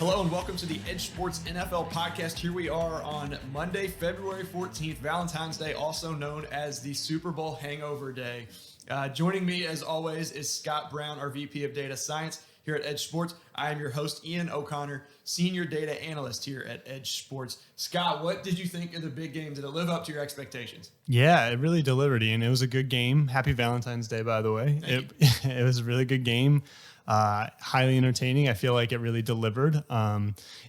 Hello and welcome to the EdjSports NFL podcast. Here we are on Monday, February 14th, Valentine's Day, also known as the Super Bowl hangover day. Joining me as always is Scott Brown, our VP of Data Science here at EdjSports. I am your host, Ian O'Connor, Senior Data Analyst here at EdjSports. Scott, what did you think of the big game? Did it live up to your expectations? Yeah, it really delivered, Ian. It was a good game. Happy Valentine's Day, by the way. It was a really good game. Highly entertaining. I feel like it really delivered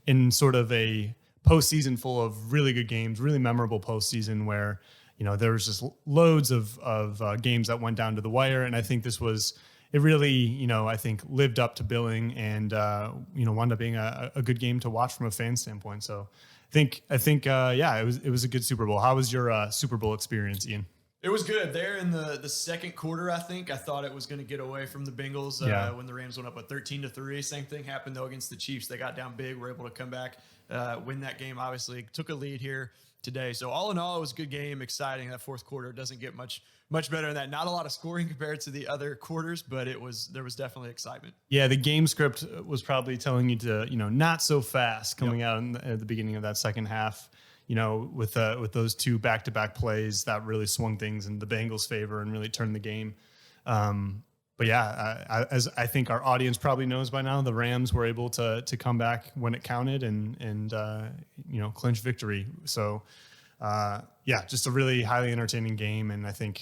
in sort of a postseason full of really good games, really memorable postseason where, you know, there was just loads of games that went down to the wire. And I think it really, you know, I think lived up to billing and, wound up being a good game to watch from a fan standpoint. So I think, it was a good Super Bowl. How was your Super Bowl experience, Ian? It was good. There in the second quarter, I thought it was going to get away from the Bengals when the Rams went up with 13-3. Same thing happened, though, against the Chiefs. They got down big, were able to come back, win that game, obviously. Took a lead here today. So all in all, it was a good game, exciting. That fourth quarter doesn't get much better than that. Not a lot of scoring compared to the other quarters, but there was definitely excitement. Yeah, the game script was probably telling you to, not so fast coming out at the beginning of that second half. You know, with those two back-to-back plays that really swung things in the Bengals' favor and really turned the game. But yeah, as I think our audience probably knows by now, the Rams were able to come back when it counted and clinch victory. So just a really highly entertaining game, and I think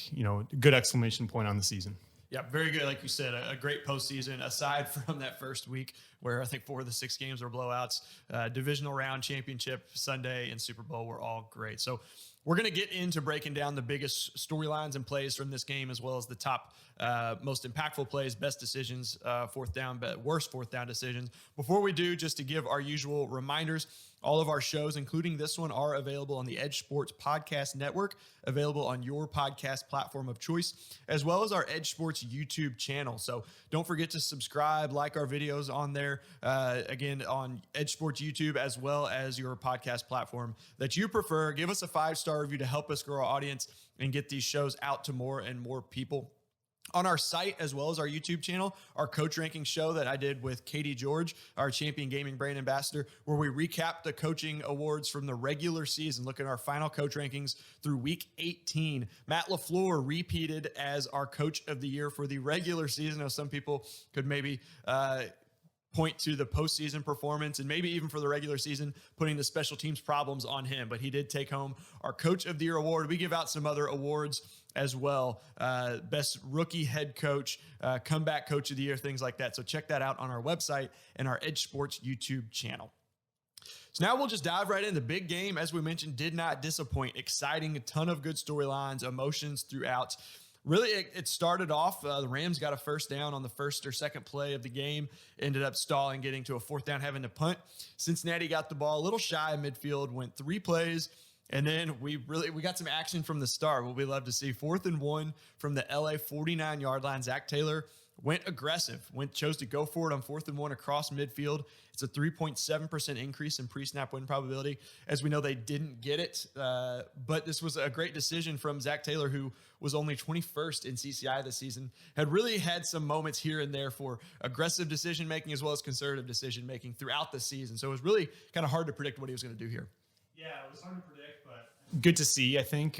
good exclamation point on the season. Yeah, very good. Like you said, a great postseason, aside from that first week where I think 4 of the 6 games were blowouts. Divisional round, championship, Sunday, and Super Bowl were all great. So we're going to get into breaking down the biggest storylines and plays from this game, as well as the top most impactful plays, best decisions, fourth down, worst fourth down decisions. Before we do, just to give our usual reminders, all of our shows, including this one, are available on the EdjSports Podcast Network, available on your podcast platform of choice, as well as our EdjSports YouTube channel. So don't forget to subscribe, like our videos on there, again, on EdjSports YouTube, as well as your podcast platform that you prefer. Give us a 5-star review to help us grow our audience and get these shows out to more and more people. On our site, as well as our YouTube channel, our coach ranking show that I did with Katie George, our Champion Gaming brand ambassador, where we recap the coaching awards from the regular season, look at our final coach rankings through week 18. Matt LaFleur repeated as our coach of the year for the regular season. I know some people could maybe point to the postseason performance and maybe even for the regular season, putting the special teams problems on him, but he did take home our coach of the year award. We give out some other awards as well. Best rookie head coach, comeback coach of the year, things like that. So check that out on our website and our EdjSports YouTube channel. So now we'll just dive right in. The big game, as we mentioned, did not disappoint. Exciting, a ton of good storylines, emotions throughout. Really, it started off, the Rams got a first down on the first or second play of the game, ended up stalling, getting to a fourth down, having to punt. Cincinnati got the ball a little shy of midfield, went 3 plays, and then we got some action from the start, what we love to see. 4th and 1 from the LA 49-yard line. Zach Taylor went aggressive, chose to go for it on 4th and 1 across midfield. It's a 3.7% increase in pre-snap win probability. As we know, they didn't get it, but this was a great decision from Zach Taylor, who was only 21st in CCI this season, had really had some moments here and there for aggressive decision-making as well as conservative decision-making throughout the season. So it was really kind of hard to predict what he was going to do here. Yeah, it was hard to predict, but good to see, I think,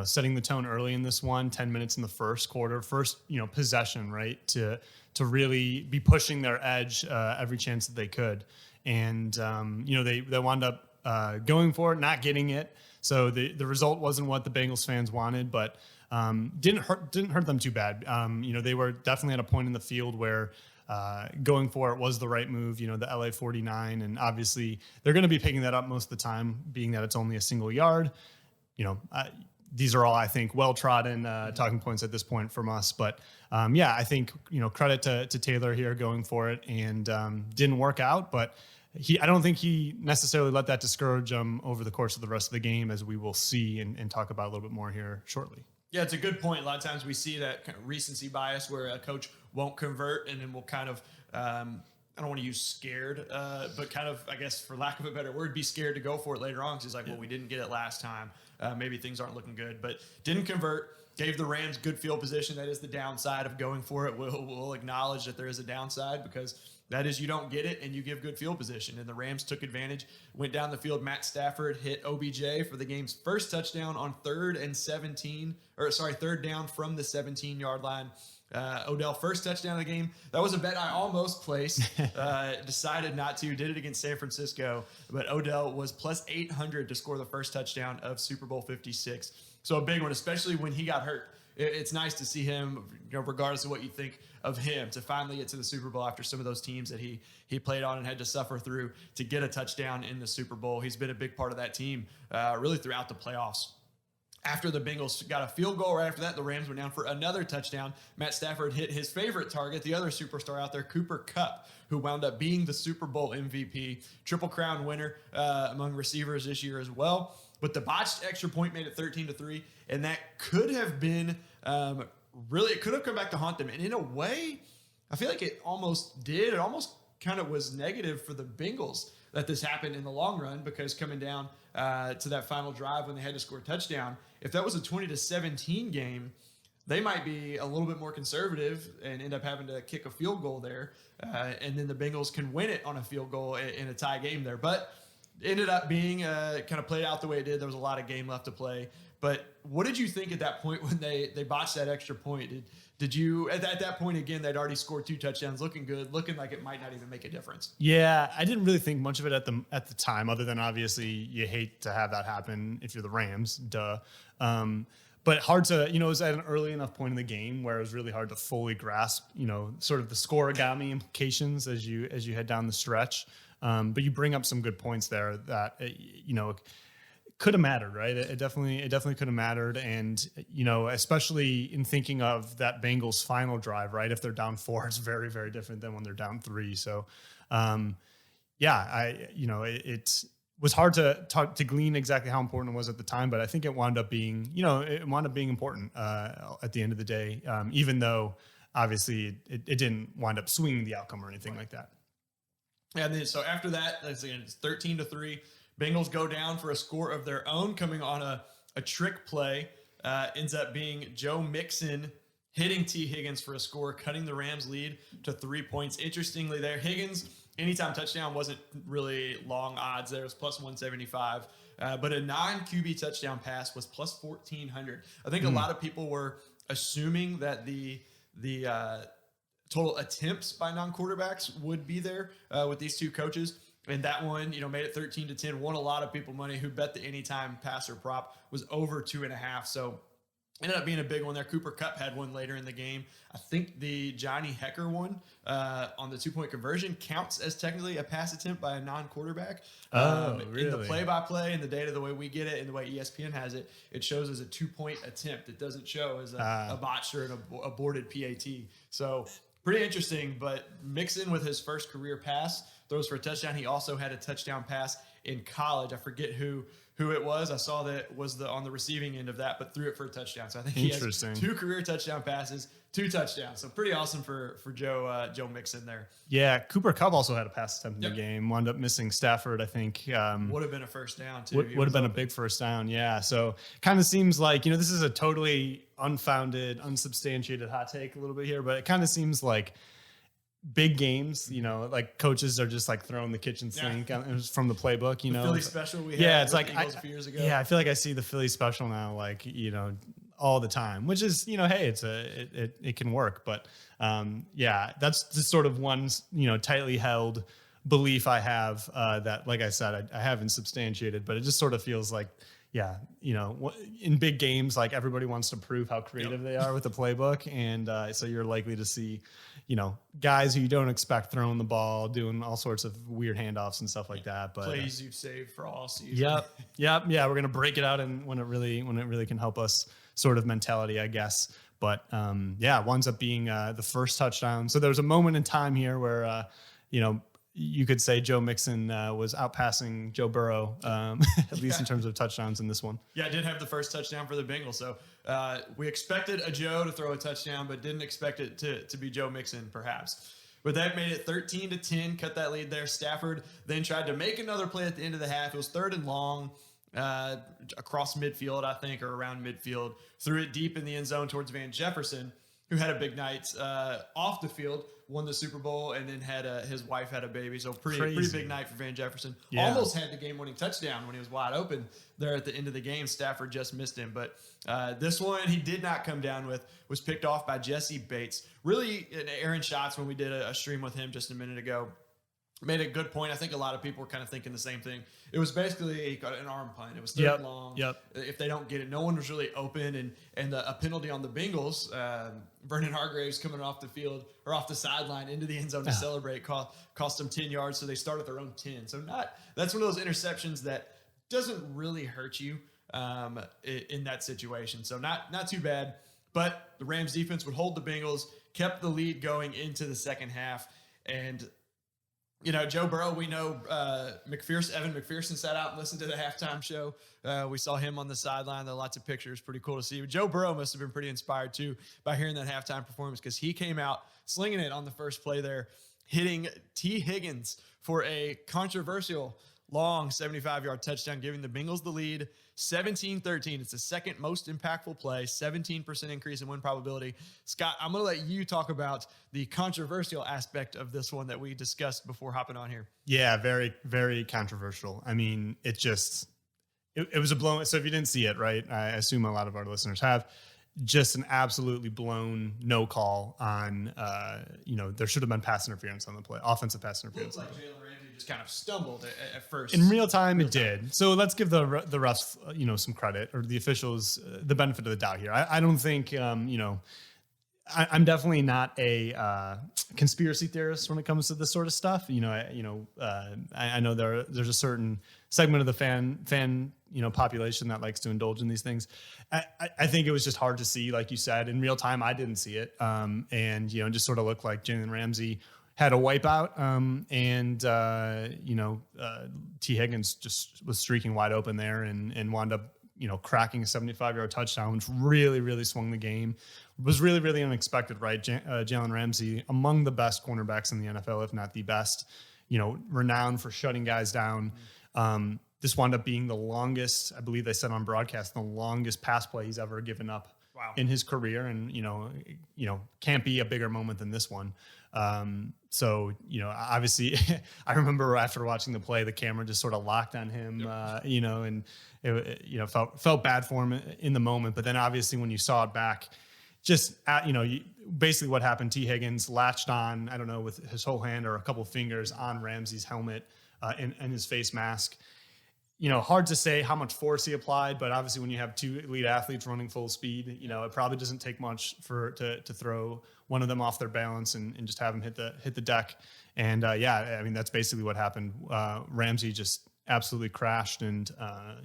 setting the tone early in this one, 10 minutes in the first quarter, first, possession, right, to really be pushing their edge every chance that they could. And, they wound up going for it, not getting it. So the result wasn't what the Bengals fans wanted, but didn't hurt them too bad. They were definitely at a point in the field where going for it was the right move, the LA 49. And obviously they're going to be picking that up most of the time, being that it's only a single yard. These are all, I think, well-trodden talking points at this point from us. But I think, credit to Taylor here going for it, and didn't work out, but I don't think he necessarily let that discourage him over the course of the rest of the game, as we will see and talk about a little bit more here shortly. Yeah, it's a good point. A lot of times we see that kind of recency bias where a coach won't convert and then will kind of, I don't want to use scared, but kind of, I guess, for lack of a better word, be scared to go for it later on. Because he's like, well, we didn't get it last time. Maybe things aren't looking good, but didn't convert. Gave the Rams good field position. That is the downside of going for it. We'll acknowledge that there is a downside because That is, you don't get it and you give good field position. And the Rams took advantage, went down the field. Matt Stafford hit OBJ for the game's first touchdown on third down from the 17-yard line. Odell, first touchdown of the game. That was a bet I almost placed. Decided not to. Did it against San Francisco. But Odell was plus 800 to score the first touchdown of Super Bowl 56. So a big one, especially when he got hurt. It's nice to see him, regardless of what you think of him, to finally get to the Super Bowl after some of those teams that he played on and had to suffer through to get a touchdown in the Super Bowl. He's been a big part of that team really throughout the playoffs. After the Bengals got a field goal, right after that, the Rams went down for another touchdown. Matt Stafford hit his favorite target, the other superstar out there, Cooper Kupp, who wound up being the Super Bowl MVP, Triple Crown winner among receivers this year as well. But the botched extra point made it 13-3, and that could have been it could have come back to haunt them. And in a way, I feel like it almost did. It almost kind of was negative for the Bengals that this happened in the long run, because coming down to that final drive when they had to score a touchdown, if that was a 20-17 game, they might be a little bit more conservative and end up having to kick a field goal there. And then the Bengals can win it on a field goal in a tie game there. But it ended up being kind of played out the way it did. There was a lot of game left to play. But what did you think at that point when they botched that extra point? Did you, at that point, again, they'd already scored 2 touchdowns, looking good, looking like it might not even make a difference? Yeah, I didn't really think much of it at the time, other than obviously you hate to have that happen if you're the Rams, duh. But hard to, it was at an early enough point in the game where it was really hard to fully grasp, sort of the scoregami implications as you head down the stretch. But you bring up some good points there that, could have mattered, right? It definitely could have mattered. And, especially in thinking of that Bengals final drive, right? If they're down 4, it's very, very different than when they're down 3. So, it was hard to glean exactly how important it was at the time, but I think it wound up being, important at the end of the day, even though obviously it didn't wind up swinging the outcome or anything like that. And then, so after that, it's 13-3. Bengals go down for a score of their own, coming on a trick play. Ends up being Joe Mixon hitting T. Higgins for a score, cutting the Rams lead to 3 points. Interestingly there, Higgins, anytime touchdown wasn't really long odds. There was plus 175. But a non-QB touchdown pass was plus 1,400. I think a lot of people were assuming that the total attempts by non-quarterbacks would be there with these two coaches. And that one, made it 13-10, won a lot of people money who bet the anytime passer prop was over 2.5. So ended up being a big one there. Cooper Kupp had one later in the game. I think the Johnny Hecker one on the 2-point conversion counts as technically a pass attempt by a non-quarterback. Really? In the play-by-play and the data, the way we get it and the way ESPN has it, it shows as a 2-point attempt. It doesn't show as a botched or an aborted PAT. So pretty interesting, but Mixon with his first career pass throws for a touchdown. He also had a touchdown pass in college. I forget who it was. I saw that was on the receiving end of that, but threw it for a touchdown. So I think he has 2 career touchdown passes, 2 touchdowns. So pretty awesome for Joe Mixon there. Yeah, Cooper Kupp also had a pass attempt in the game. Wound up missing Stafford, I think. Would have been a first down, too. Would have been a big first down, yeah. So kind of seems like, this is a totally unfounded, unsubstantiated hot take a little bit here, but it kind of seems like big games, like coaches are just like throwing the kitchen sink from the playbook, The Philly special we had it's like a few years ago. Yeah, I feel like I see the Philly special now, like, all the time, which is, hey, it can work. But that's just sort of one, tightly held belief I have that, like I said, I haven't substantiated, but it just sort of feels like, in big games, like everybody wants to prove how creative they are with the playbook. And so you're likely to see, guys who you don't expect throwing the ball, doing all sorts of weird handoffs and stuff like that. But plays you've saved for all season. Yep. Yeah. We're going to break it out and when it really can help us sort of mentality, I guess. But winds up being the first touchdown. So there was a moment in time here where, you could say Joe Mixon was outpassing Joe Burrow, at least in terms of touchdowns in this one. Yeah, I did have the first touchdown for the Bengals. So we expected a Joe to throw a touchdown, but didn't expect it to be Joe Mixon, perhaps. But that made it 13-10, cut that lead there. Stafford then tried to make another play at the end of the half. It was 3rd and long across midfield, I think, or around midfield. Threw it deep in the end zone towards Van Jefferson. who had a big night off the field, won the Super Bowl, and then had his wife had a baby. So pretty big night for Van Jefferson. Yeah. Almost had the game-winning touchdown when he was wide open there at the end of the game. Stafford just missed him. But this one he did not come down with, was picked off by Jesse Bates. Really, Aaron Schatz, when we did a stream with him just a minute ago, made a good point. I think a lot of people were kind of thinking the same thing. It was basically an arm punt. It was third and long. Yep. If they don't get it, no one was really open. And a penalty on the Bengals, Vernon Hargreaves coming off the field or off the sideline into the end zone to celebrate cost them 10 yards. So they start at their own 10. So that's one of those interceptions that doesn't really hurt you in that situation. So not too bad. But the Rams defense would hold the Bengals, kept the lead going into the second half. And Joe Burrow, we know Evan McPherson sat out and listened to the halftime show. We saw him on the sideline. There are lots of pictures. Pretty cool to see. But Joe Burrow must have been pretty inspired, too, by hearing that halftime performance because he came out slinging it on the first play there, hitting T. Higgins for a controversial long 75-yard touchdown, giving the Bengals the lead 17-13. It's the second most impactful play, 17% increase in win probability. Scott, I'm going to let you talk about the controversial aspect of this one that we discussed before hopping on here. Yeah, very, very controversial. I mean, it was a blown. So if you didn't see it, right, I assume a lot of our listeners have, just an absolutely blown no call on, there should have been pass interference on the play, offensive pass interference. Looks like Jalen Ramsey just kind of stumbled at first. In real time, it did. So let's give the refs, some credit, or the officials the benefit of the doubt here. I don't think, I'm definitely not a conspiracy theorist when it comes to this sort of stuff. I know there's a certain segment of the fan population that likes to indulge in these things. I think it was just hard to see, like you said, in real time. I didn't see it, and just sort of looked like Jalen Ramsey had a wipeout, T. Higgins just was streaking wide open there and wound up cracking a 75-yard touchdown, which really, really swung the game. It was really, really unexpected, right? Jalen Ramsey, among the best cornerbacks in the NFL, if not the best, renowned for shutting guys down. This wound up being the longest, I believe they said on broadcast, the longest pass play he's ever given up in his career. And, can't be a bigger moment than this one. Obviously I remember after watching the play, the camera just sort of locked on him, and it, felt bad for him in the moment. But then obviously when you saw it back, basically what happened, T. Higgins latched on, I don't know, with his whole hand or a couple fingers on Ramsey's helmet and his face mask. Hard to say how much force he applied, but obviously when you have two elite athletes running full speed, it probably doesn't take much to throw one of them off their balance and just have them hit the deck. And that's basically what happened. Ramsey just absolutely crashed, and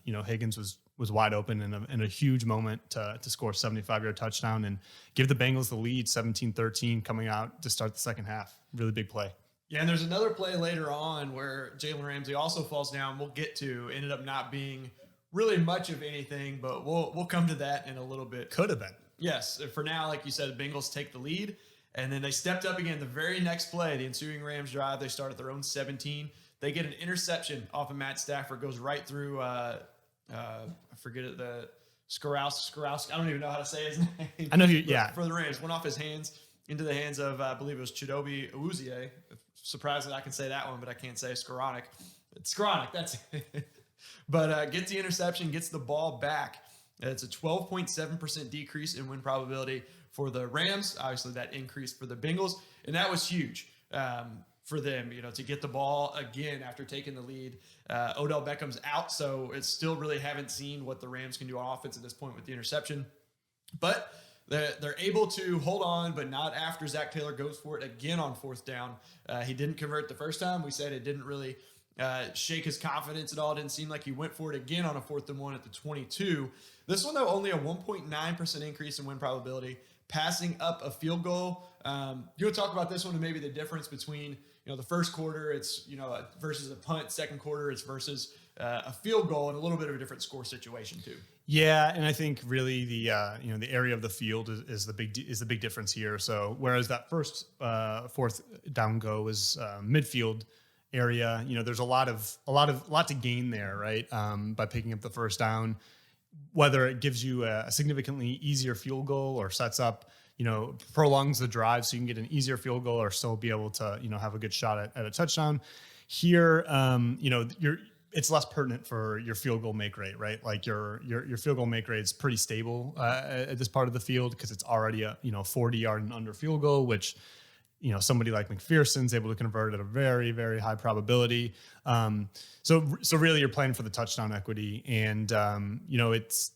Higgins was wide open in a huge moment to score a 75-yard touchdown and give the Bengals the lead 17-13 coming out to start the second half. Really big play. Yeah, and there's another play later on where Jalen Ramsey also falls down. We'll get to. Ended up not being really much of anything, but we'll come to that in a little bit. Could have been. Yes. For now, like you said, the Bengals take the lead, and then they stepped up again the very next play. The ensuing Rams drive, they start at their own 17. They get an interception off of Matt Stafford, goes right through, I forget it, the Skorowski. I don't even know how to say his name. I know For the Rams, went off his hands into the hands of, I believe it was Chidobe Awuzie. Surprised that I can say that one, but I can't say Skowronek. It's Skowronek, that's it. But gets the interception, gets the ball back. It's a 12.7% decrease in win probability for the Rams. Obviously, that increased for the Bengals, and that was huge for them, to get the ball again after taking the lead. Odell Beckham's out, so it's still really haven't seen what the Rams can do on offense at this point with the interception. But they're able to hold on, but not after Zach Taylor goes for it again on fourth down. He didn't convert the first time. We said it didn't really shake his confidence at all. It didn't seem like he went for it again on a 4th and 1 at the 22. This one, though, only a 1.9% increase in win probability, passing up a field goal. You want to talk about this one and maybe the difference between, the first quarter, it's, versus a punt, second quarter, it's versus a field goal, and a little bit of a different score situation too. Yeah, and I think really the the area of the field is the big difference here. So whereas that first 4th down go was midfield area, there's a lot to gain there, right? By picking up the first down, whether it gives you a significantly easier field goal or sets up prolongs the drive so you can get an easier field goal or still be able to, have a good shot at a touchdown. Here, it's less pertinent for your field goal make rate, right? Like your field goal make rate is pretty stable at this part of the field because it's already a 40-yard and under field goal, which somebody like McPherson's able to convert at a very, very high probability. So really you're playing for the touchdown equity, and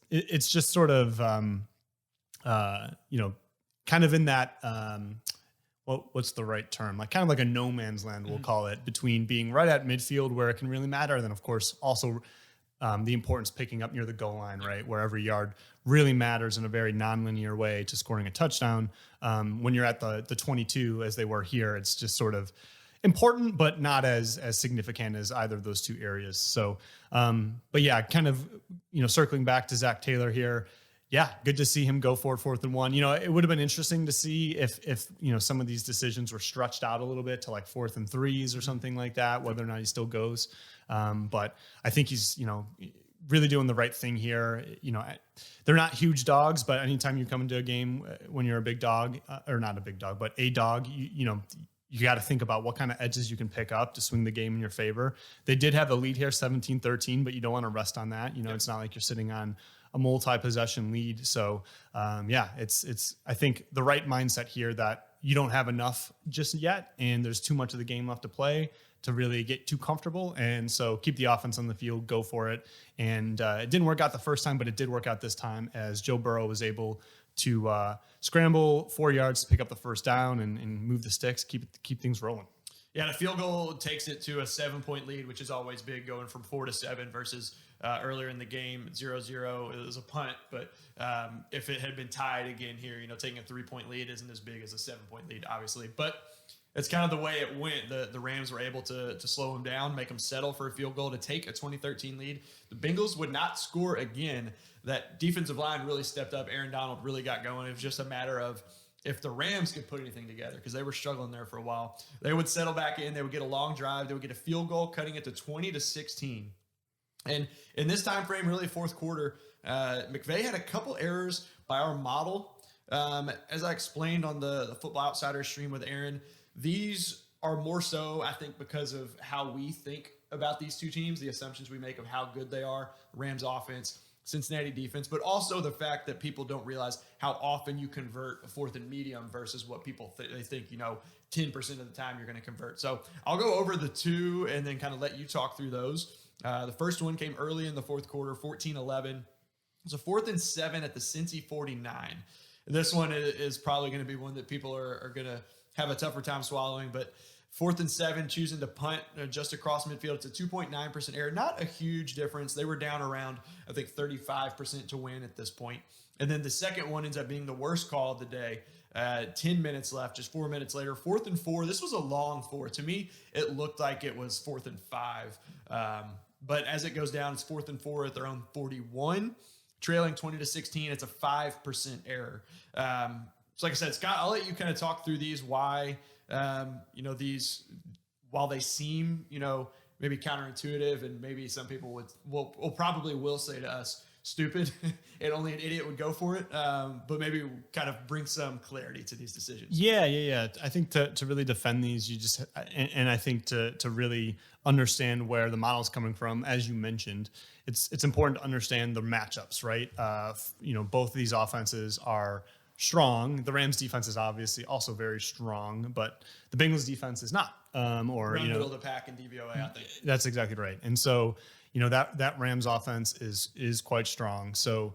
it's just sort of kind of in that what's the right term? Like kind of like a no man's land, we'll call it, between being right at midfield where it can really matter, and then of course also the importance picking up near the goal line, right, where every yard really matters in a very nonlinear way to scoring a touchdown. When you're at the 22, as they were here, it's just sort of important, but not as significant as either of those two areas. So, but yeah, kind of, circling back to Zach Taylor here. Yeah, good to see him go for it 4th and 1. It would have been interesting to see if some of these decisions were stretched out a little bit to like 4th and 3s or something like that, whether or not he still goes. But I think he's, really doing the right thing here. They're not huge dogs, but anytime you come into a game when you're a big dog, or not a big dog, but a dog, you got to think about what kind of edges you can pick up to swing the game in your favor. They did have the lead here, 17-13, but you don't want to rest on that. It's not like you're sitting on a multi-possession lead. So it's I think the right mindset here that you don't have enough just yet, and there's too much of the game left to play to really get too comfortable. And so keep the offense on the field, go for it. And it didn't work out the first time, but it did work out this time as Joe Burrow was able to scramble 4 yards to pick up the first down and move the sticks, keep things rolling. Yeah, the field goal takes it to a 7-point lead, which is always big, going from 4 to 7 versus earlier in the game, 0-0. It was a punt, but if it had been tied again here, taking a 3-point lead isn't as big as a 7-point lead, obviously. But it's kind of the way it went. The Rams were able to slow them down, make them settle for a field goal to take a 2013 lead. The Bengals would not score again. That defensive line really stepped up. Aaron Donald really got going. It was just a matter of if the Rams could put anything together, because they were struggling there for a while. They would settle back in. They would get a long drive. They would get a field goal, cutting it to 20-16. And in this time frame, really fourth quarter, McVay had a couple errors by our model. As I explained on the Football Outsider stream with Aaron, these are more so, I think, because of how we think about these two teams, the assumptions we make of how good they are, Rams offense, Cincinnati defense, but also the fact that people don't realize how often you convert a 4th and medium versus what people they think, 10% of the time you're going to convert. So I'll go over the two and then kind of let you talk through those. The first one came early in the fourth quarter, 14-11. It was a 4th and 7 at the Cincy 49. This one is probably going to be one that people are going to have a tougher time swallowing, but 4th and 7, choosing to punt just across midfield. It's a 2.9% error. Not a huge difference. They were down around, I think, 35% to win at this point. And then the second one ends up being the worst call of the day. 10 minutes left, just 4 minutes later. 4th and 4. This was a long 4. To me, it looked like it was 4th and 5. But as it goes down, it's 4th and 4 at their own 41. Trailing 20-16. It's a 5% error. So like I said, Scott, I'll let you kind of talk through these, why, these, while they seem, maybe counterintuitive, and maybe some people will probably say to us, stupid, and only an idiot would go for it. But maybe kind of bring some clarity to these decisions. Yeah. I think to really defend these, you just, and I think to really understand where the model's coming from, as you mentioned, it's important to understand the matchups, right? Both of these offenses are strong. The Rams defense is obviously also very strong, but the Bengals defense is not. Middle of the pack in DVOA, I think. That's exactly right. And so, that Rams offense is quite strong. So,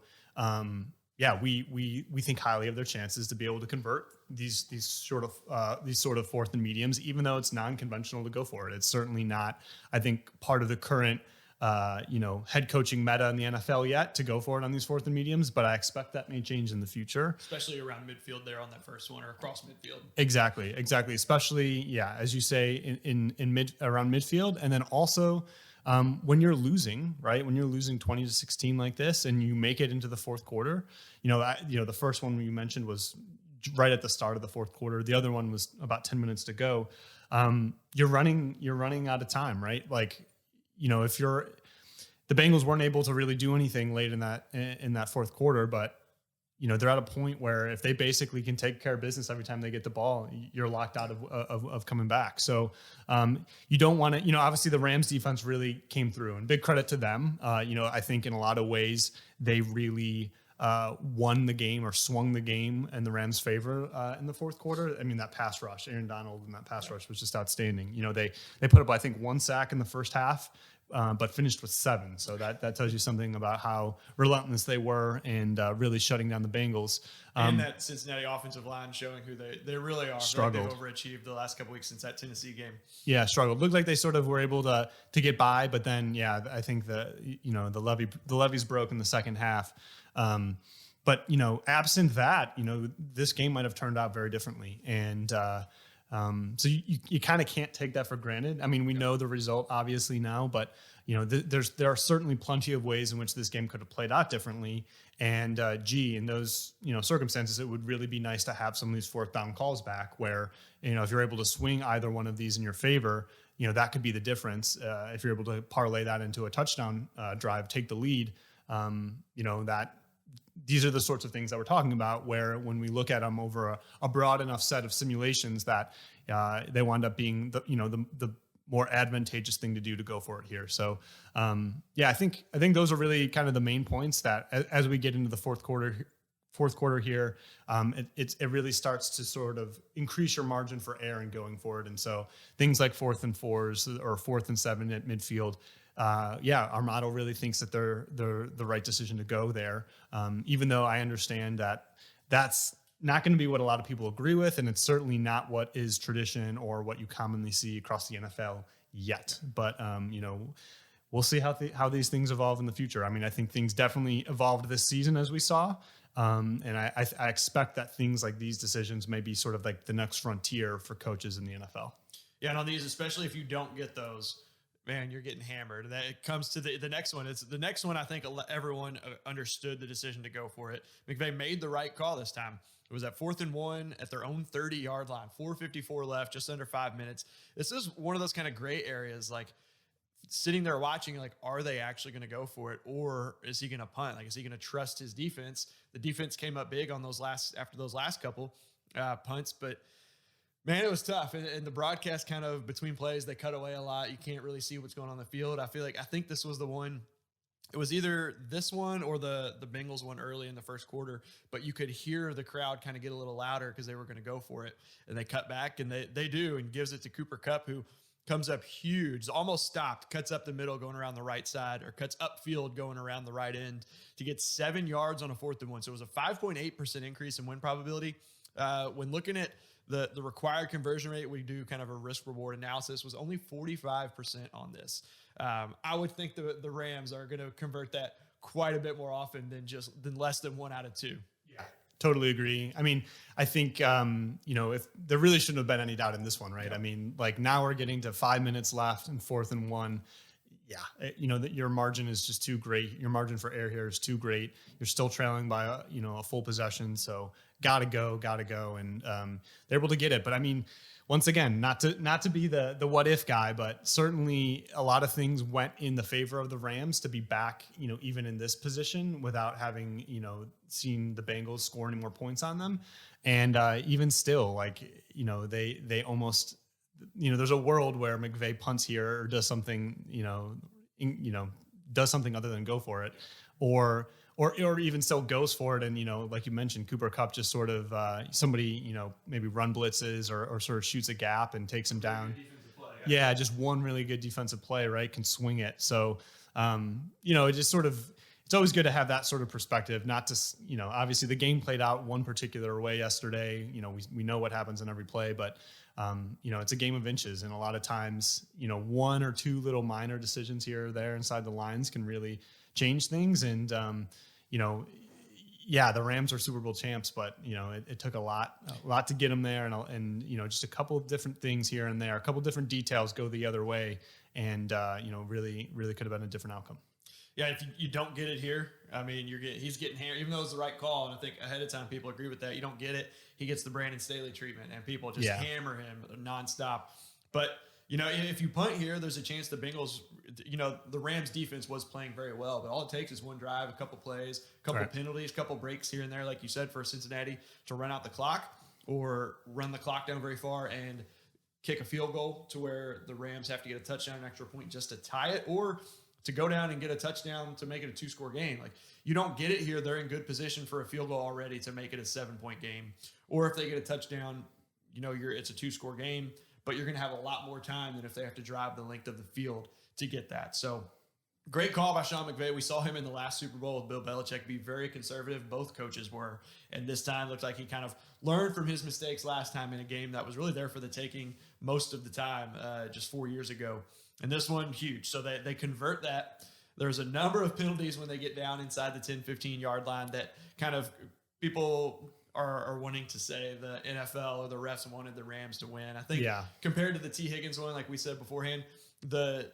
we think highly of their chances to be able to convert these sort of 4th and mediums, even though it's non-conventional to go for it. It's certainly not, I think, part of the current head coaching meta in the NFL yet to go for it on these 4th and mediums, but I expect that may change in the future. Especially around midfield there on that first one, or across midfield. Exactly. Especially, as you say, in around midfield. And then also when you're losing, right? When you're losing 20-16 like this and you make it into the fourth quarter, the first one you mentioned was right at the start of the fourth quarter. The other one was about 10 minutes to go. You're running out of time, right? Like, if the Bengals weren't able to really do anything late in that fourth quarter, but they're at a point where if they basically can take care of business every time they get the ball, you're locked out of coming back. So you don't want to, obviously the Rams defense really came through, and big credit to them. I think in a lot of ways they really won the game or swung the game in the Rams' favor in the fourth quarter. I mean, that pass rush, Aaron Donald and that pass rush was just outstanding. They put up, I think, 1 sack in the first half, but finished with 7. So that tells you something about how relentless they were and really shutting down the Bengals. And that Cincinnati offensive line showing who they really are. Struggled. They've overachieved the last couple weeks since that Tennessee game. Yeah, struggled. Looked like they sort of were able to get by, but then, I think the levees broke in the second half. But absent that, this game might have turned out very differently. And so you kind of can't take that for granted. I mean, we know the result obviously now, but there are certainly plenty of ways in which this game could have played out differently. And in those circumstances, it would really be nice to have some of these fourth down calls back, where if you're able to swing either one of these in your favor, that could be the difference. If you're able to parlay that into a touchdown drive, take the lead, that. These are the sorts of things that we're talking about, where when we look at them over a broad enough set of simulations, that they wind up being the more advantageous thing to do to go for it here. So I think those are really kind of the main points that as we get into the fourth quarter here, it really starts to sort of increase your margin for error in going forward. And so things like 4th and 4s or 4th and 7 at midfield. Our model really thinks that they're the right decision to go there. Even though I understand that that's not going to be what a lot of people agree with, and it's certainly not what is tradition or what you commonly see across the NFL yet. But we'll see how these things evolve in the future. I mean, I think things definitely evolved this season, as we saw. And I expect that things like these decisions may be sort of like the next frontier for coaches in the NFL. Yeah, and on these, especially if you don't get those, man, you're getting hammered. That it comes to the next one. It's the next one. I think everyone understood the decision to go for it. McVay made the right call this time. It was at 4th and 1 at their own 30-yard line, 4:54 left, just under 5 minutes. This is one of those kind of gray areas, like sitting there watching, like, are they actually going to go for it, or is he going to punt? Like, is he going to trust his defense? The defense came up big on after those last couple punts, but man, it was tough. And the broadcast kind of between plays, they cut away a lot. You can't really see what's going on in the field. I think this was the one. It was either this one or the Bengals one early in the first quarter, but you could hear the crowd kind of get a little louder because they were going to go for it. And they cut back, and they do, and gives it to Cooper Kupp, who comes up huge, almost stopped, cuts up the middle going around the right side, or cuts upfield going around the right end to get 7 yards on a 4th and 1. So it was a 5.8% increase in win probability. When looking at the required conversion rate, we do kind of a risk reward analysis, was only 45% on this. I would think the Rams are going to convert that quite a bit more often than less than 1 out of 2. Yeah, totally agree. I mean, I think, if there really shouldn't have been any doubt in this one, right? Yeah. I mean, like, now we're getting to 5 minutes left and 4th and 1. Yeah, that your margin is just too great. Your margin for error here is too great. You're still trailing by a full possession, so gotta go, and they're able to get it. But I mean, once again, not to be the what if guy, but certainly a lot of things went in the favor of the Rams to be back, even in this position without having seen the Bengals score any more points on them, and even still, like they almost. There's a world where McVay punts here or does something, does something other than go for it, or even still goes for it. And, like you mentioned, Cooper Kupp just sort of somebody, maybe run blitzes or sort of shoots a gap and takes him down. Yeah, just one really good defensive play, right? Can swing it. So, it just sort of, it's always good to have that sort of perspective, not to, obviously the game played out one particular way yesterday. We know what happens in every play, but it's a game of inches, and a lot of times, 1 or 2 little minor decisions here or there inside the lines can really change things. And, the Rams are Super Bowl champs, but, it took a lot to get them there. And just a couple of different things here and there, a couple of different details go the other way. And, really, really could have been a different outcome. Yeah, if you don't get it here, I mean, he's getting hammered, even though it's the right call. And I think ahead of time people agree with that. You don't get it, he gets the Brandon Staley treatment, and people just hammer him nonstop. But if you punt here, there's a chance the Bengals, the Rams defense was playing very well, but all it takes is one drive, a couple plays, a couple penalties, a couple breaks here and there, like you said, for Cincinnati to run out the clock or run the clock down very far and kick a field goal to where the Rams have to get a touchdown, an extra point just to tie it, or to go down and get a touchdown to make it a 2-score game. Like, you don't get it here. They're in good position for a field goal already to make it a 7-point game. Or if they get a touchdown, it's a 2-score game, but you're going to have a lot more time than if they have to drive the length of the field to get that. So great call by Sean McVay. We saw him in the last Super Bowl with Bill Belichick be very conservative. Both coaches were. And this time looked like he kind of learned from his mistakes last time in a game that was really there for the taking most of the time, just 4 years ago. And this one, huge. So they convert that. There's a number of penalties when they get down inside the 10, 15-yard line that kind of people are wanting to say the NFL or the refs wanted the Rams to win. I think compared to the T. Higgins one, like we said beforehand, the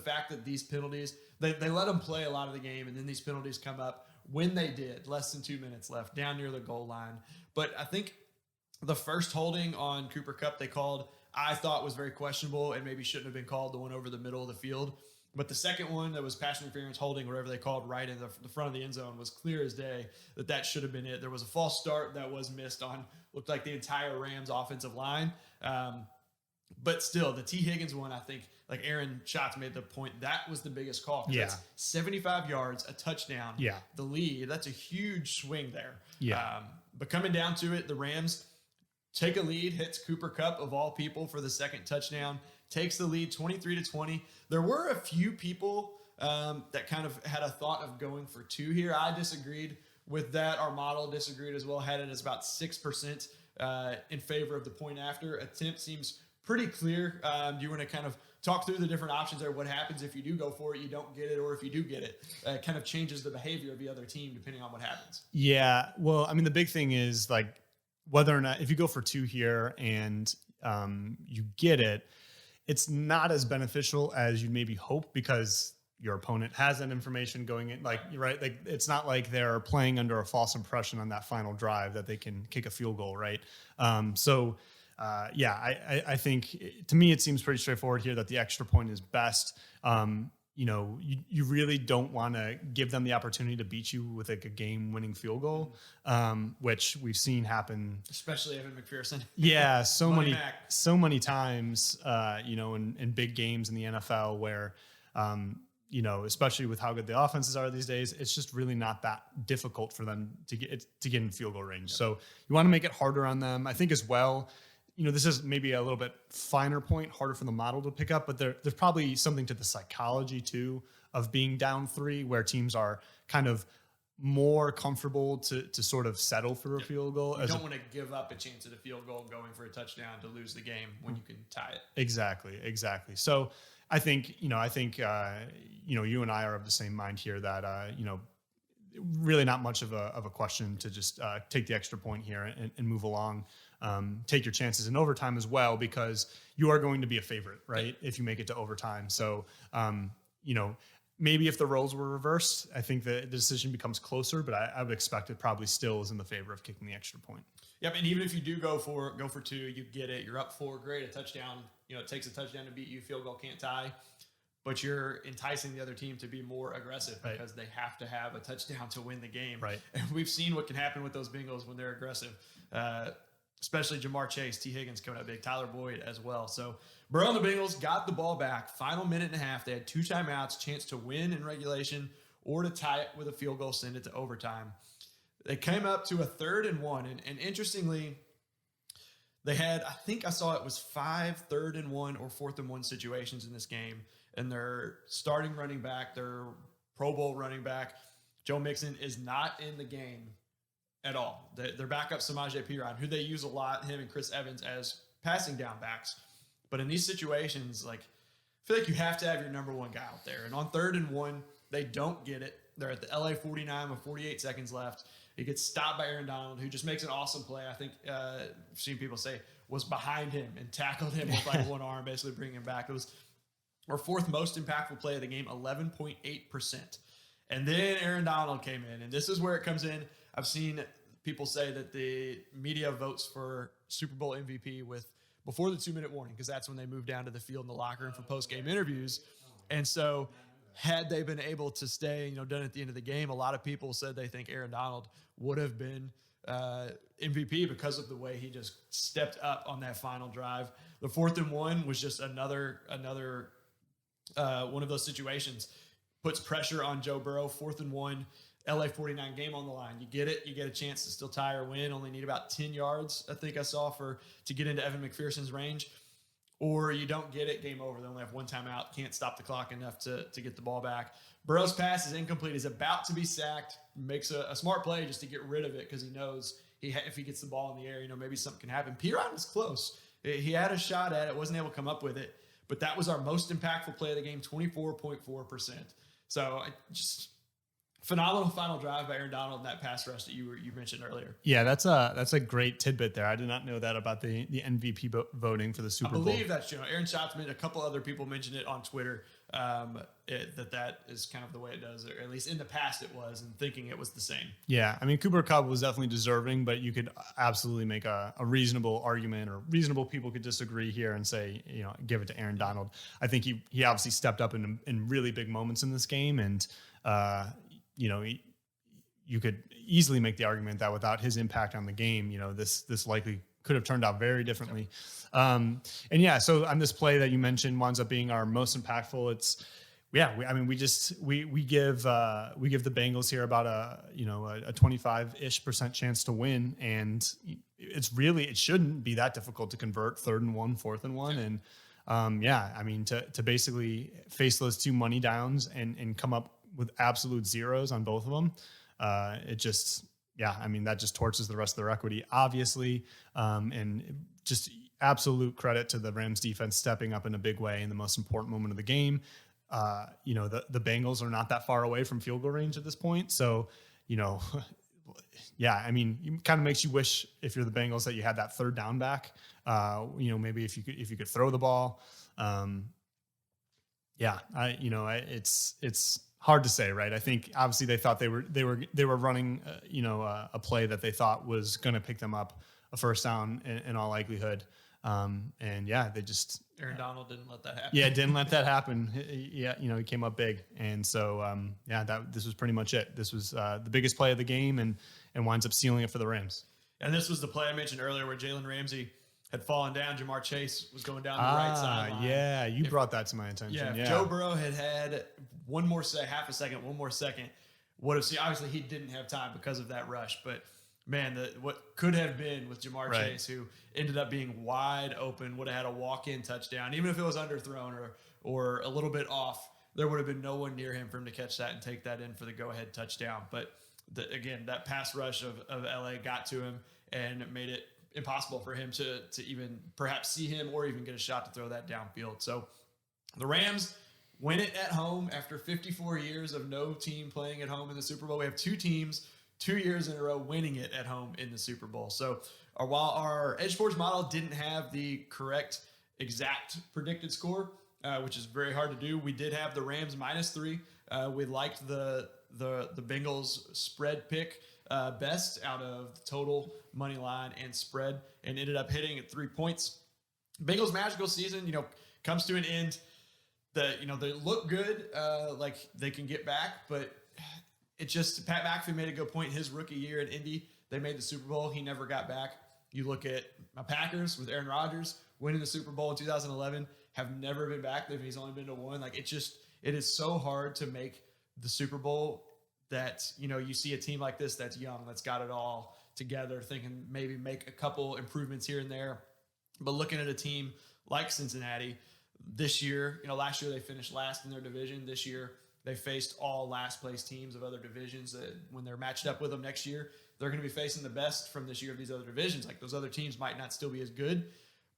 fact that these penalties, they let them play a lot of the game, and then these penalties come up when they did, less than 2 minutes left, down near the goal line. But I think the first holding on Cooper Kupp they called, I thought was very questionable and maybe shouldn't have been called, the one over the middle of the field. But the second one that was pass interference holding, whatever they called, right in the front of the end zone, was clear as day that should have been it. There was a false start that was missed on, looked like the entire Rams offensive line. But still, the T. Higgins one, I think, like Aaron Schatz made the point, that was the biggest call. Yeah. That's 75 yards, a touchdown, the lead. That's a huge swing there. Yeah. But coming down to it, the Rams take a lead, hits Cooper Kupp, of all people, for the second touchdown, takes the lead 23-20. There were a few people that kind of had a thought of going for 2 here. I disagreed with that. Our model disagreed as well, had it as about 6% in favor of the point after attempt. Seems pretty clear. Do you want to kind of talk through the different options there? What happens if you do go for it, you don't get it, or if you do get it? It kind of changes the behavior of the other team depending on what happens. Yeah. Well, I mean, the big thing is, like, whether or not, if you go for 2 here and you get it, it's not as beneficial as you'd maybe hope, because your opponent has that information going in. Like, right, like, it's not like they're playing under a false impression on that final drive that they can kick a field goal, right? I think, to me, it seems pretty straightforward here that the extra point is best. You really don't want to give them the opportunity to beat you with, like, a game-winning field goal, which we've seen happen, especially Evan McPherson. Yeah, so many times, in big games in the NFL where, especially with how good the offenses are these days, it's just really not that difficult for them to get in field goal range. Yep. So you want to make it harder on them. I think as well, this is maybe a little bit finer point, harder for the model to pick up, but there's probably something to the psychology too of being down 3, where teams are kind of more comfortable to sort of settle for a field goal. You don't want to give up a chance at a field goal going for a touchdown to lose the game when you can tie it. Exactly. So I think you and I are of the same mind here that, really not much of a question to just take the extra point here and move along. Take your chances in overtime as well, because you are going to be a favorite, right? If you make it to overtime. So, maybe if the roles were reversed, I think the decision becomes closer, but I would expect it probably still is in the favor of kicking the extra point. Yep. And even if you do go for 2, you get it. You're up 4, great. A touchdown, it takes a touchdown to beat you. Field goal can't tie. But you're enticing the other team to be more aggressive, right? Because they have to have a touchdown to win the game. Right. And we've seen what can happen with those Bengals when they're aggressive, especially Jamar Chase, T. Higgins coming up big, Tyler Boyd as well. So Burrow and the Bengals got the ball back. Final minute and a half. They had 2 timeouts, chance to win in regulation or to tie it with a field goal, send it to overtime. They came up to a 3rd and 1. And interestingly, they had, I think I saw it was 5 3rd and 1 or 4th and 1 situations in this game. And their starting running back, their Pro Bowl running back, Joe Mixon, is not in the game at all. Their backup, Samaje Perine, who they use a lot, him and Chris Evans, as passing down backs. But in these situations, like, I feel like you have to have your number 1 guy out there. And on 3rd and 1, they don't get it. They're at the LA 49 with 48 seconds left. He gets stopped by Aaron Donald, who just makes an awesome play. I think I've seen people say was behind him and tackled him with like one arm, basically bringing him back. It was our 4th most impactful play of the game, 11.8%. And then Aaron Donald came in, and this is where it comes in. I've seen people say that the media votes for Super Bowl MVP with before the 2-minute warning, because that's when they moved down to the field in the locker room for post-game interviews. And so had they been able to stay, done at the end of the game, a lot of people said they think Aaron Donald would have been MVP because of the way he just stepped up on that final drive. The 4th and 1 was just another one of those situations. Puts pressure on Joe Burrow. 4th and 1, LA 49 game on the line. You get it. You get a chance to still tie or win. Only need about 10 yards, I think I saw, to get into Evan McPherson's range. Or you don't get it, game over. They only have one timeout. Can't stop the clock enough to get the ball back. Burrow's pass is incomplete. He's about to be sacked. Makes a smart play just to get rid of it because he knows if he gets the ball in the air, maybe something can happen. Piron was close. He had a shot at it. Wasn't able to come up with it. But that was our most impactful play of the game, 24.4%. So just phenomenal final drive by Aaron Donald in that pass rush that you mentioned earlier. Yeah, that's a great tidbit there. I did not know that about the MVP voting for the Super Bowl. I believe that's true. Aaron Schatzman, a couple other people mentioned it on Twitter, that is kind of the way it does, or at least in the past it was, and thinking it was the same. Yeah, I mean, Cooper Kupp was definitely deserving, but you could absolutely make a reasonable argument, or reasonable people could disagree here and say, give it to Aaron Donald. I think he obviously stepped up in really big moments in this game, and you could easily make the argument that without his impact on the game, this likely could have turned out very differently. So on this play that you mentioned winds up being our most impactful. We give the Bengals here about a 25-ish% chance to win, and it shouldn't be that difficult to convert 3rd and 1, 4th and 1, and to basically face those 2 money downs and come up with absolute zeros on both of them. That just torches the rest of their equity, obviously. And just absolute credit to the Rams defense stepping up in a big way in the most important moment of the game. The Bengals are not that far away from field goal range at this point. So, it kind of makes you wish, if you're the Bengals, that you had that 3rd down back. Maybe if you could throw the ball. It's hard to say, right? I think obviously they thought they were running, a play that they thought was going to pick them up a first down in all likelihood. They just Aaron Donald didn't let that happen. Yeah, didn't let that happen. He came up big, and so this was pretty much it. This was the biggest play of the game, and winds up sealing it for the Rams. And this was the play I mentioned earlier where Jalen Ramsey had fallen down. Jamar Chase was going down the right sideline. Yeah, you brought that to my attention. If Joe Burrow had one more second, would have seen. Obviously, he didn't have time because of that rush. But man, what could have been with Jamar Chase, who ended up being wide open, would have had a walk-in touchdown, even if it was underthrown or a little bit off. There would have been no one near him for him to catch that and take that in for the go-ahead touchdown. But that pass rush of LA got to him and made it impossible for him to even perhaps see him or even get a shot to throw that downfield. So the Rams win it at home after 54 years of no team playing at home in the Super Bowl. We have 2 teams 2 years in a row winning it at home in the Super Bowl. So while our EdjSports model didn't have the correct exact predicted score, which is very hard to do, we did have the Rams -3. We liked the Bengals spread pick best out of the total, money line, and spread, and ended up hitting at 3 points. Bengals magical season, comes to an end. They look good, like they can get back, but it just, Pat McAfee made a good point. His rookie year in Indy, they made the Super Bowl. He never got back. You look at my Packers with Aaron Rodgers winning the Super Bowl in 2011, have never been back. He's only been to one. It is so hard to make the Super Bowl that, you see a team like this that's young, that's got it all together, thinking maybe make a couple improvements here and there. But looking at a team like Cincinnati this year, last year they finished last in their division. This year they faced all last place teams of other divisions. When they're matched up with them next year, they're going to be facing the best from this year of these other divisions. Like, those other teams might not still be as good,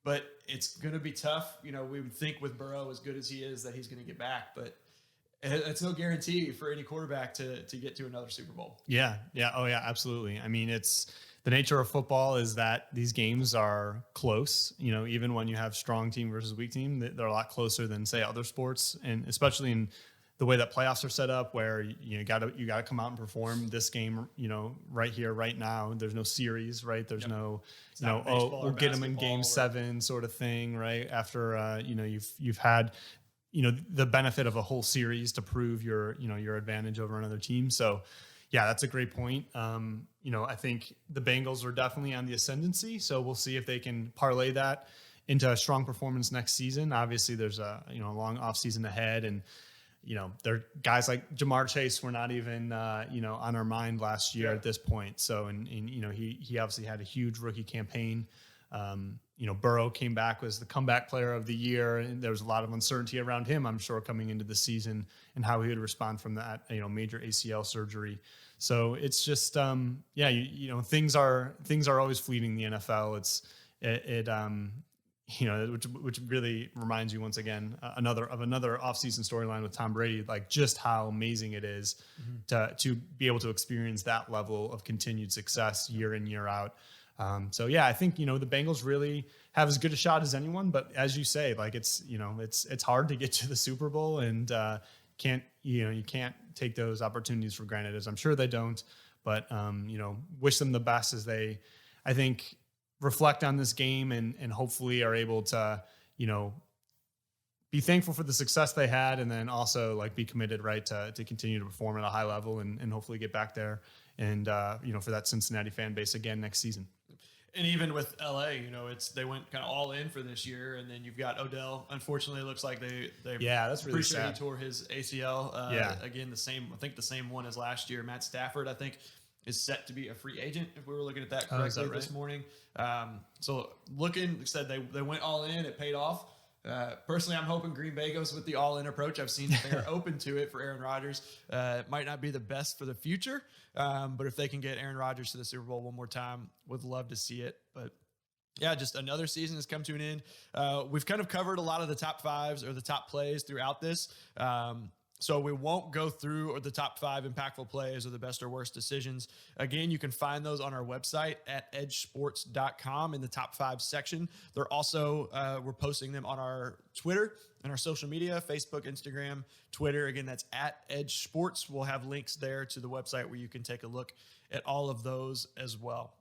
but it's going to be tough. We would think with Burrow, as good as he is, that he's going to get back, but it's no guarantee for any quarterback to get to another Super Bowl. Yeah. Oh yeah, absolutely. I mean, it's the nature of football is that these games are close, even when you have strong team versus weak team, they're a lot closer than, say, other sports. And especially in the way that playoffs are set up, where you gotta come out and perform this game, right here, right now. There's no series, right? There's no, we'll get them in game 7 sort of thing, right? After you've had the benefit of a whole series to prove your advantage over another team. So yeah, that's a great point. I think the Bengals are definitely on the ascendancy, so we'll see if they can parlay that into a strong performance next season. Obviously there's a long off season ahead, and there guys like Jamar Chase were not even on our mind last year at this point. So and he obviously had a huge rookie campaign. Burrow came back, was the comeback player of the year, and there was a lot of uncertainty around him, I'm sure, coming into the season and how he would respond from that major ACL surgery. So it's just things are always fleeting in the NFL. Which really reminds you once again another offseason storyline with Tom Brady, like just how amazing it is to be able to experience that level of continued success year in, year out. I think the Bengals really have as good a shot as anyone, but as you say, like it's hard to get to the Super Bowl, and you can't take those opportunities for granted, as I'm sure they don't. But wish them the best as they, I think, reflect on this game and hopefully are able to, be thankful for the success they had, and then also like be committed, right, to continue to perform at a high level and hopefully get back there and, for that Cincinnati fan base again next season. And even with LA, they went kind of all in for this year, and then you've got Odell. Unfortunately, it looks like they that's really sad. He tore his ACL. Again, the same one as last year. Matt Stafford, I think, is set to be a free agent, if we were looking at that correctly this morning. So said they went all in, it paid off. Personally, I'm hoping Green Bay goes with the all-in approach. I've seen that they're open to it for Aaron Rodgers. It might not be the best for the future, but if they can get Aaron Rodgers to the Super Bowl one more time, would love to see it. But yeah, just another season has come to an end. We've kind of covered a lot of the top fives or the top plays throughout this. So we won't go through the top 5 impactful plays or the best or worst decisions. Again, you can find those on our website at EdjSports.com in the top 5 section. They're also, we're posting them on our Twitter and our social media, Facebook, Instagram, Twitter. Again, that's at EdjSports. We'll have links there to the website where you can take a look at all of those as well.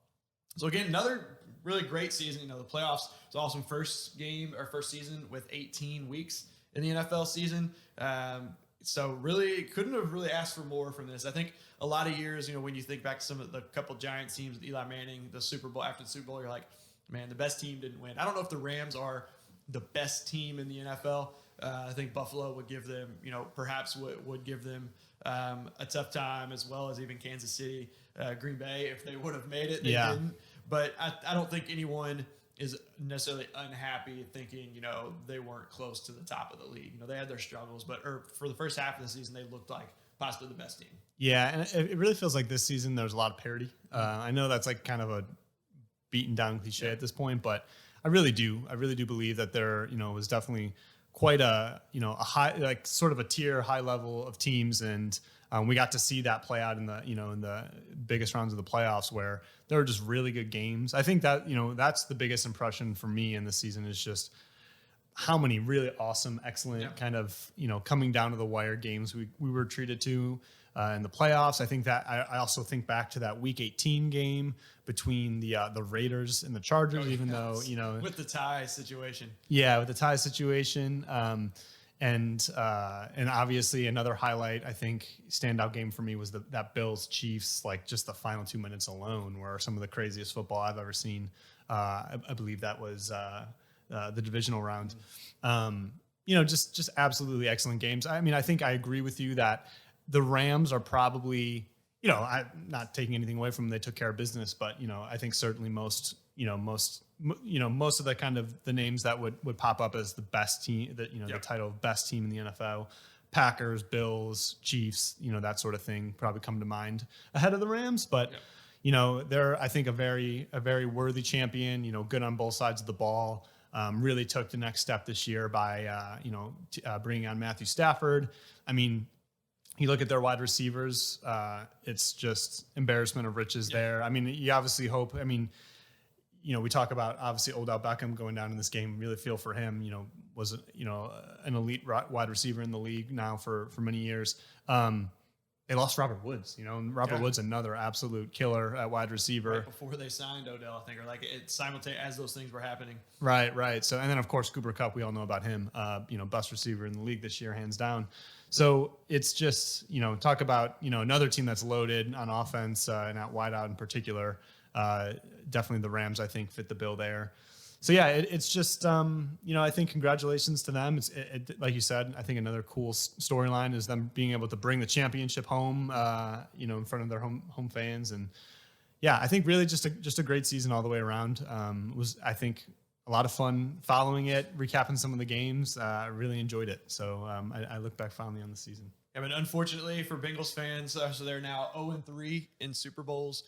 So again, another really great season. The playoffs, it's awesome. First season with 18 weeks in the NFL season. So really couldn't have really asked for more from this. I think a lot of years, when you think back to some of the couple Giants teams, Eli Manning, the Super Bowl, after the Super Bowl, you're like, man, the best team didn't win. I don't know if the Rams are the best team in the NFL. I think Buffalo would give them, perhaps would give them a tough time, as well as even Kansas City, Green Bay, if they would have made it. They didn't. But I don't think anyone is necessarily unhappy thinking, they weren't close to the top of the league. They had their struggles, but for the first half of the season, they looked like possibly the best team. Yeah, and it really feels like this season there's a lot of parity. I know that's like kind of a beaten down cliche at this point, but I really do believe that there, was definitely quite a high, like sort of a tier high level of teams, and we got to see that play out in the biggest rounds of the playoffs, where there were just really good games. I think that, that's the biggest impression for me in this season, is just how many really awesome, excellent kind of, coming down to the wire games we were treated to in the playoffs. I think that I also think back to that Week 18 game between the Raiders and the Chargers, even though, with the tie situation. Yeah, with the tie situation. And obviously another highlight, I think, standout game for me was that Bills Chiefs, like just the final 2 minutes alone were some of the craziest football I've ever seen. I believe that was the divisional round. Just absolutely excellent games. I mean, I think I agree with you that the Rams are probably, I'm not taking anything away from them. They took care of business, but, I think certainly most of the kind of the names that would pop up as the best team, that, the title of best team in the NFL, Packers, Bills, Chiefs, that sort of thing probably come to mind ahead of the Rams. But, they're, I think, a very worthy champion, good on both sides of the ball. Really took the next step this year by, bringing on Matthew Stafford. I mean, you look at their wide receivers, it's just embarrassment of riches there. I mean, you obviously hope, we talk about obviously Odell Beckham going down in this game. Really feel for him. Was an elite wide receiver in the league now for many years. They lost Robert Woods, and Robert Woods, another absolute killer at wide receiver. Right before they signed Odell, I think, or like it simultaneously as those things were happening. Right. So, and then of course Cooper Kupp, we all know about him. Best receiver in the league this year, hands down. So it's just talk about another team that's loaded on offense and at wideout in particular. Definitely the Rams, I think, fit the bill there. So yeah, it's just I think congratulations to them. It's like you said, I think another cool storyline is them being able to bring the championship home, in front of their home fans, and yeah, I think really just a great season all the way around. It was, I think, a lot of fun following it, recapping some of the games. I really enjoyed it, so I look back fondly on the season. Yeah, but unfortunately for Bengals fans, so they're now 0-3 in Super Bowls.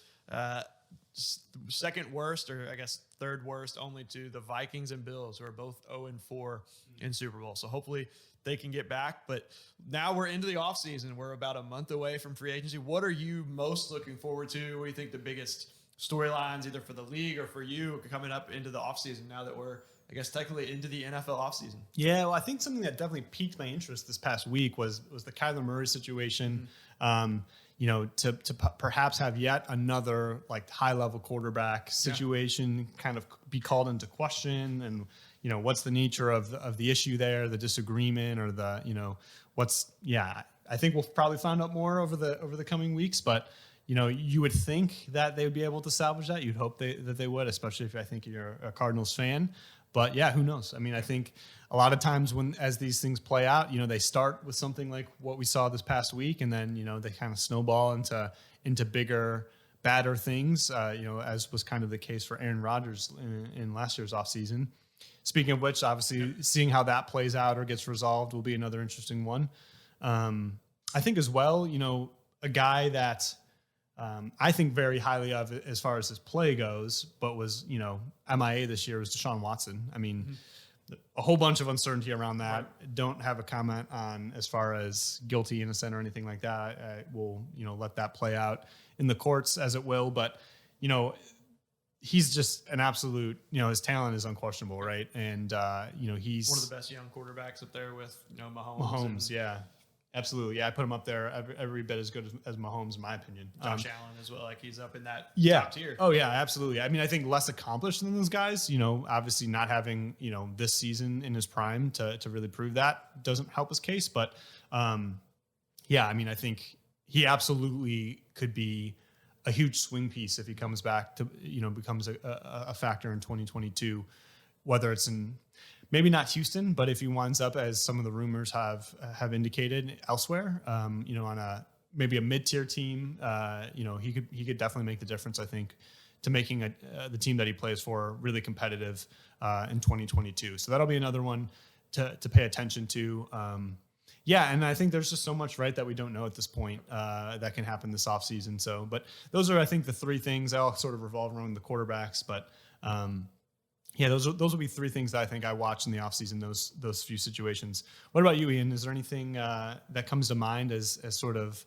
Second worst, or I guess third worst, only to the Vikings and Bills, who are both 0-4 in Super Bowl. So hopefully they can get back. But now we're into the offseason. We're about a month away from free agency. What are you most looking forward to? What do you think the biggest storylines, either for the league or for you, coming up into the offseason now that we're, I guess, technically into the NFL offseason? Yeah, well, I think something that definitely piqued my interest this past week was the Kyler Murray situation. To perhaps have yet another like high level quarterback situation kind of be called into question, and what's the nature of the issue there, the disagreement, or the I think we'll probably find out more over the coming weeks, but you would think that they would be able to salvage that. You'd hope that they would, especially if I think you're a Cardinals fan. But yeah, who knows? I mean, I think a lot of times as these things play out, they start with something like what we saw this past week, and then they kind of snowball into bigger, badder things. As was kind of the case for Aaron Rodgers in last year's offseason. Speaking of which, obviously seeing how that plays out or gets resolved will be another interesting one. I think as well, a guy that I think very highly of as far as his play goes, but was, MIA this year was Deshawn Watson. I mean, a whole bunch of uncertainty around that. Right. Don't have a comment on as far as guilty, innocent, or anything like that. I will, let that play out in the courts as it will. But, he's just an absolute, his talent is unquestionable, right? And, he's one of the best young quarterbacks up there with, Mahomes. Mahomes, yeah. Absolutely. Yeah, I put him up there every bit as good as Mahomes, in my opinion. Josh Allen as well. Like he's up in that top tier. Oh, yeah, absolutely. I mean, I think less accomplished than those guys, obviously not having, this season in his prime to really prove that doesn't help his case. But, I mean, I think he absolutely could be a huge swing piece if he comes back to, becomes a factor in 2022, whether it's in maybe not Houston, but if he winds up, as some of the rumors have indicated, elsewhere, on maybe a mid-tier team, he could definitely make the difference, I think, to making the team that he plays for really competitive in 2022. So that'll be another one to pay attention to. And I think there's just so much, right, that we don't know at this point that can happen this offseason. So, but those are, I think, the three things. They all sort of revolve around the quarterbacks, but those will be three things that I think I watch in the offseason, those few situations. What about you, Ian? Is there anything that comes to mind as sort of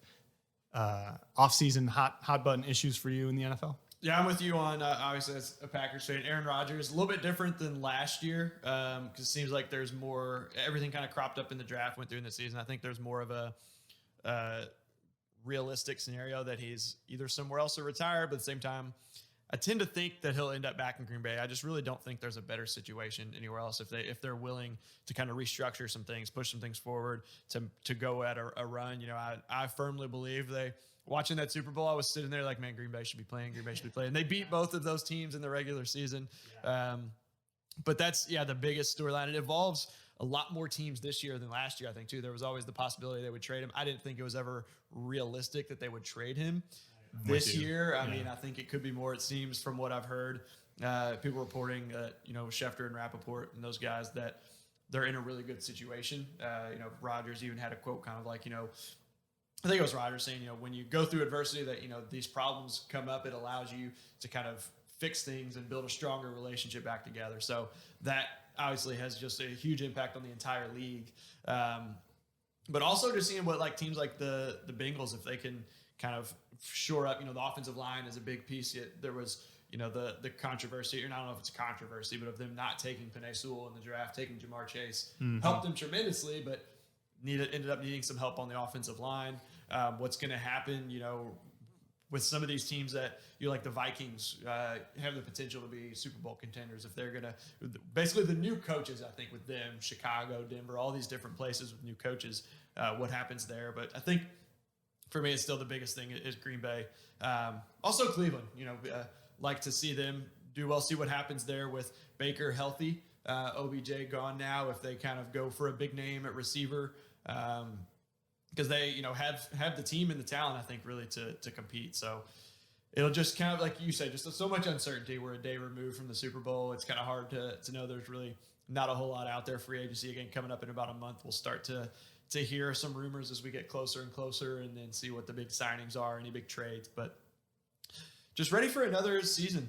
offseason hot button issues for you in the NFL? Yeah, I'm with you on, obviously, as a Packers fan. Aaron Rodgers, a little bit different than last year because it seems like there's more, everything kind of cropped up in the draft, went through in the season. I think there's more of a realistic scenario that he's either somewhere else or retired, but at the same time, I tend to think that he'll end up back in Green Bay. I just really don't think there's a better situation anywhere else if they're willing to kind of restructure some things, push some things forward to go at a run. I firmly believe watching that Super Bowl, I was sitting there like, man, Green Bay should be playing. And they beat both of those teams in the regular season. Yeah. But that's, the biggest storyline. It involves a lot more teams this year than last year, I think, too. There was always the possibility they would trade him. I didn't think it was ever realistic that they would trade him. This year, I mean, I think it could be more. It seems from what I've heard, people reporting that, Schefter and Rappaport and those guys, that they're in a really good situation. Rodgers even had a quote kind of like, I think it was Rodgers saying, when you go through adversity that, these problems come up, it allows you to kind of fix things and build a stronger relationship back together. So that obviously has just a huge impact on the entire league. But also just seeing what teams like the Bengals, if they can kind of shore up. The offensive line is a big piece. There was, the controversy, and I don't know if it's a controversy, but of them not taking Penei Sewell in the draft, taking Jamar Chase, helped them tremendously, but ended up needing some help on the offensive line. What's going to happen, with some of these teams that like the Vikings have the potential to be Super Bowl contenders if they're going to basically the new coaches, I think with them, Chicago, Denver, all these different places with new coaches, what happens there. But I think for me, it's still the biggest thing is Green Bay. Also Cleveland, like to see them do well, see what happens there with Baker healthy, OBJ gone now, if they kind of go for a big name at receiver, because they, have the team and the talent, I think, really to compete. So it'll just kind of, like you say, just so much uncertainty. We're a day removed from the Super Bowl. It's kind of hard to know. There's really not a whole lot out there. Free agency, again, coming up in about a month. We'll start to hear some rumors as we get closer and closer, and then see what the big signings are, any big trades. But just ready for another season.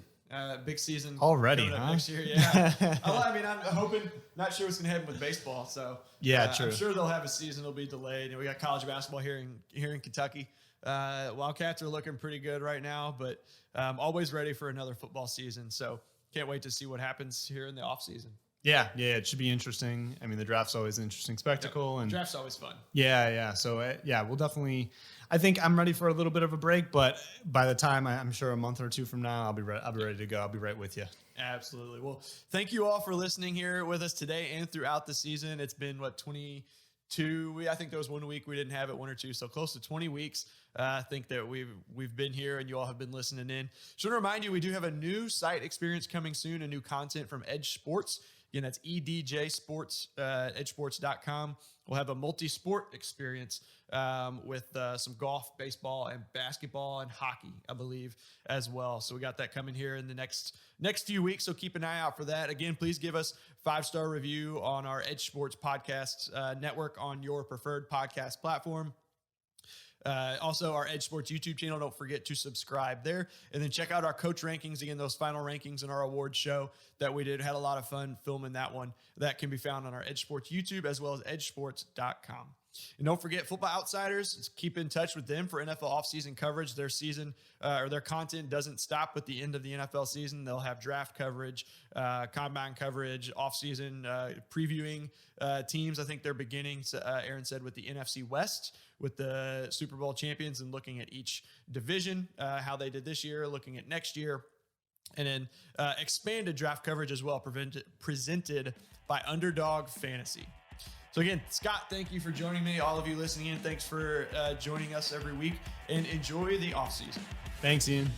Big season already, huh? Next year, yeah. I'm hoping. Not sure what's going to happen with baseball. So yeah, true. I'm sure they'll have a season. It'll be delayed. We got college basketball here in Kentucky. Wildcats are looking pretty good right now, but always ready for another football season. So can't wait to see what happens here in the off season. Yeah, it should be interesting. I mean, the draft's always an interesting spectacle, and draft's always fun. Yeah. So we'll definitely. I think I'm ready for a little bit of a break, but by the time I'm sure a month or two from now, I'll be ready to go. I'll be right with you. Absolutely. Well, thank you all for listening here with us today and throughout the season. It's been 22. I think there was 1 week we didn't have it, 1 or 2, so close to 20 weeks. I think that we've been here and you all have been listening in. Just want to remind you, we do have a new site experience coming soon, a new content from EdjSports. Again, that's EdjSports, EdjSports.com. We'll have a multi-sport experience with some golf, baseball, and basketball, and hockey, I believe, as well. So we got that coming here in the next few weeks, so keep an eye out for that. Again, please give us 5-star review on our EdjSports podcast network on your preferred podcast platform. Also, our EdjSports YouTube channel. Don't forget to subscribe there. And then check out our coach rankings. Again, those final rankings in our award show that we did. Had a lot of fun filming that one. That can be found on our EdjSports YouTube as well as EdjSports.com. And don't forget, Football Outsiders, keep in touch with them for NFL offseason coverage. Their season or their content doesn't stop at the end of the NFL season. They'll have draft coverage, combine coverage, offseason previewing teams. I think they're beginning, Aaron said, with the NFC West, with the Super Bowl champions, and looking at each division, how they did this year, looking at next year. And then expanded draft coverage as well, presented by Underdog Fantasy. So again, Scott, thank you for joining me. All of you listening in, thanks for joining us every week, and enjoy the offseason. Thanks, Ian.